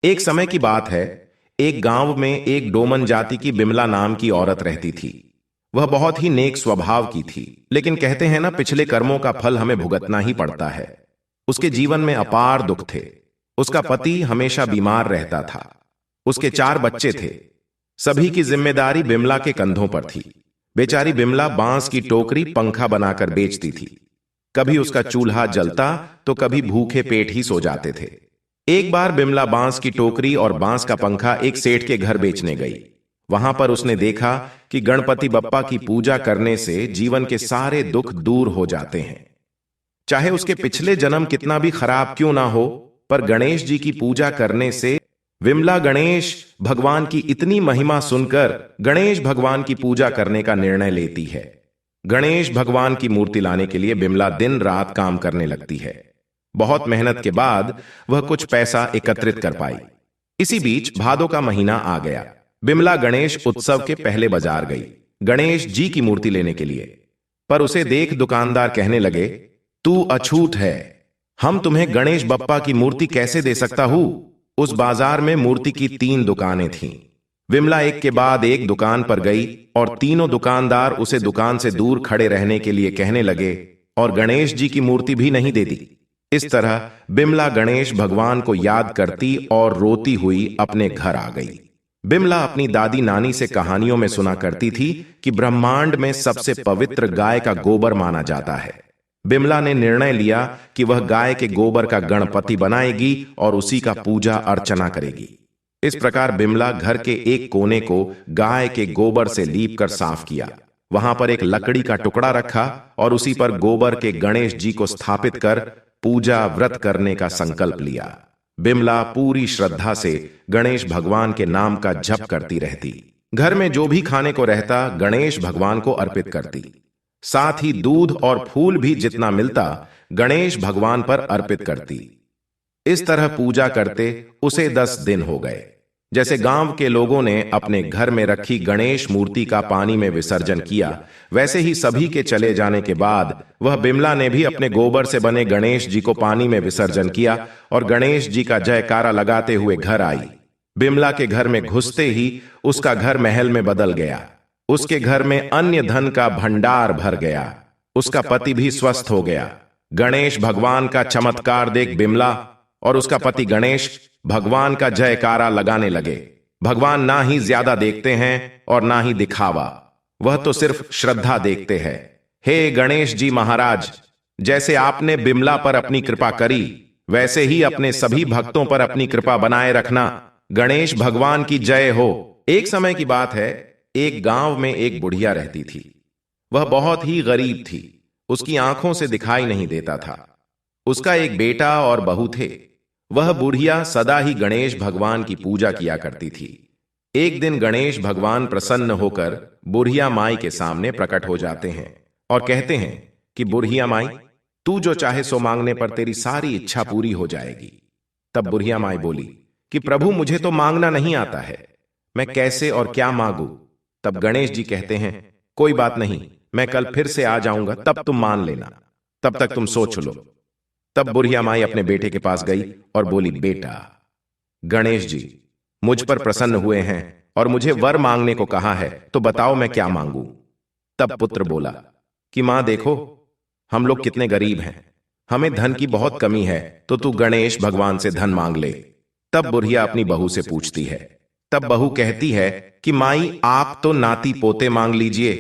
एक समय की बात है। एक गांव में एक डोमन जाति की बिमला नाम की औरत रहती थी। वह बहुत ही नेक स्वभाव की थी, लेकिन कहते हैं ना, पिछले कर्मों का फल हमें भुगतना ही पड़ता है। उसके जीवन में अपार दुख थे। उसका पति हमेशा बीमार रहता था। उसके 4 बच्चे थे। सभी की जिम्मेदारी बिमला के कंधों पर थी। बेचारी बिमला बांस की टोकरी पंखा बनाकर बेचती थी। कभी उसका चूल्हा जलता तो कभी भूखे पेट ही सो जाते थे। एक बार बिमला बांस की टोकरी और बांस का पंखा एक सेठ के घर बेचने गई। वहां पर उसने देखा कि गणपति बप्पा की पूजा करने से जीवन के सारे दुख दूर हो जाते हैं। चाहे उसके पिछले जन्म कितना भी खराब क्यों ना हो, पर गणेश जी की पूजा करने से विमला गणेश भगवान की इतनी महिमा सुनकर गणेश भगवान की पूजा करने का निर्णय लेती है। गणेश भगवान की मूर्ति लाने के लिए बिमला दिन रात काम करने लगती है। बहुत मेहनत के बाद वह कुछ पैसा एकत्रित कर पाई। इसी बीच भादों का महीना आ गया। बिमला गणेश उत्सव के पहले बाजार गई गणेश जी की मूर्ति लेने के लिए। पर उसे देख दुकानदार कहने लगे, तू अछूत है, हम तुम्हें गणेश बप्पा की मूर्ति कैसे दे सकता हूं। उस बाजार में मूर्ति की 3 दुकानें थीं। विमला एक के बाद एक दुकान पर गई और तीनों दुकानदार उसे दुकान से दूर खड़े रहने के लिए कहने लगे और गणेश जी की मूर्ति भी नहीं दे दी। इस तरह बिमला गणेश भगवान को याद करती और रोती हुई अपने घर आ गई। बिमला अपनी दादी नानी से कहानियों में सुना करती थी कि ब्रह्मांड में सबसे पवित्र गाय का गोबर माना जाता है। बिमला ने निर्णय लिया कि वह गाय के गोबर का गणपति बनाएगी और उसी का पूजा अर्चना करेगी। इस प्रकार बिमला घर के एक कोने को गाय के गोबर से लीप कर साफ किया। वहां पर एक लकड़ी का टुकड़ा रखा और उसी पर गोबर के गणेश जी को स्थापित कर पूजा व्रत करने का संकल्प लिया। बिमला पूरी श्रद्धा से गणेश भगवान के नाम का जप करती रहती। घर में जो भी खाने को रहता गणेश भगवान को अर्पित करती। साथ ही दूध और फूल भी जितना मिलता गणेश भगवान पर अर्पित करती। इस तरह पूजा करते उसे 10 दिन हो गए। जैसे गांव के लोगों ने अपने घर में रखी गणेश मूर्ति का पानी में विसर्जन किया, वैसे ही सभी के चले जाने के बाद वह बिमला ने भी अपने गोबर से बने गणेश जी को पानी में विसर्जन किया और गणेश जी का जयकारा लगाते हुए घर आई। बिमला के घर में घुसते ही उसका घर महल में बदल गया। उसके घर में अन्य धन का भंडार भर गया। उसका पति भी स्वस्थ हो गया। गणेश भगवान का चमत्कार देख बिमला और उसका पति गणेश भगवान का जयकारा लगाने लगे। भगवान ना ही ज्यादा देखते हैं और ना ही दिखावा, वह तो सिर्फ श्रद्धा देखते हैं। हे गणेश जी महाराज, जैसे आपने बिमला पर अपनी कृपा करी, वैसे ही अपने सभी भक्तों पर अपनी कृपा बनाए रखना। गणेश भगवान की जय हो। एक समय की बात है, एक गांव में एक बुढ़िया रहती थी। वह बहुत ही गरीब थी। उसकी आंखों से दिखाई नहीं देता था। उसका एक बेटा और बहू थे। वह बुढ़िया सदा ही गणेश भगवान की पूजा किया करती थी। एक दिन गणेश भगवान प्रसन्न होकर बुढ़िया माई के सामने प्रकट हो जाते हैं और कहते हैं कि बुढ़िया माई, तू जो चाहे सो मांगने पर तेरी सारी इच्छा पूरी हो जाएगी। तब बुढ़िया माई बोली कि प्रभु, मुझे तो मांगना नहीं आता है, मैं कैसे और क्या मांगू। तब गणेश जी कहते हैं, कोई बात नहीं, मैं कल फिर से आ जाऊंगा, तब तुम मान लेना, तब तक तुम सोच लो। तब बुढ़िया माई अपने बेटे के पास गई और बोली, बेटा, गणेश जी मुझ पर प्रसन्न हुए हैं और मुझे वर मांगने को कहा है, तो बताओ मैं क्या मांगू। तब पुत्र बोला कि मां देखो, हम लोग कितने गरीब हैं, हमें धन की बहुत कमी है, तो तू गणेश भगवान से धन मांग ले। तब बुढ़िया अपनी बहू से पूछती है। तब बहू कहती है कि माई, आप तो नाती पोते मांग लीजिए।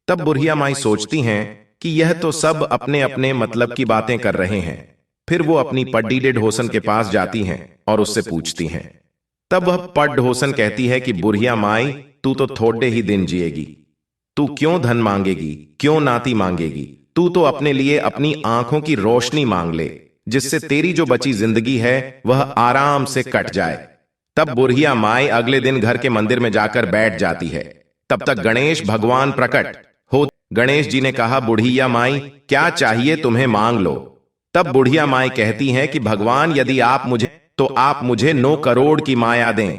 तब बुढ़िया माई सोचती हैं कि यह तो सब अपने अपने मतलब की बातें कर रहे हैं। फिर वो अपनी पड्डी ढोसन के पास जाती हैं और उससे पूछती हैं। तब वह पड ढोसन कहती है कि बुढ़िया माई, तू तो थोड़े ही दिन जिएगी, तू क्यों धन मांगेगी, क्यों नाती मांगेगी। तू तो अपने लिए अपनी आंखों की रोशनी मांग ले, जिससे तेरी जो बची जिंदगी है वह आराम से कट जाए। तब बुढ़िया माई अगले दिन घर के मंदिर में जाकर बैठ जाती है। तब तक गणेश भगवान प्रकट हो। गणेश जी ने कहा, बुढ़िया माई, क्या चाहिए तुम्हें, मांग लो। तब बुढ़िया माई कहती हैं कि भगवान, यदि आप मुझे 9 करोड़ की माया दें,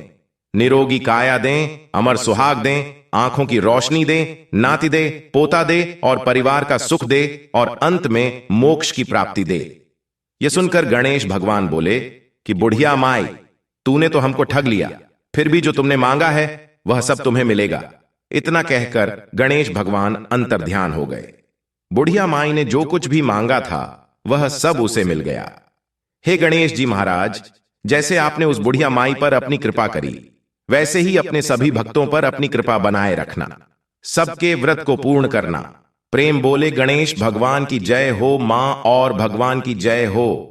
निरोगी काया दें, अमर सुहाग दें, आंखों की रोशनी दें, नाती दे, पोता दे और परिवार का सुख दे और अंत में मोक्ष की प्राप्ति दे। यह सुनकर गणेश भगवान बोले कि बुढ़िया माई, तूने तो हमको ठग लिया, फिर भी जो तुमने मांगा है वह सब तुम्हें मिलेगा। इतना कहकर गणेश भगवान अंतर्ध्यान हो गए। बुढ़िया माई ने जो कुछ भी मांगा था वह सब उसे मिल गया। हे गणेश जी महाराज, जैसे आपने उस बुढ़िया माई पर अपनी कृपा करी, वैसे ही अपने सभी भक्तों पर अपनी कृपा बनाए रखना, सबके व्रत को पूर्ण करना। प्रेम बोले गणेश भगवान की जय हो, मां और भगवान की जय हो।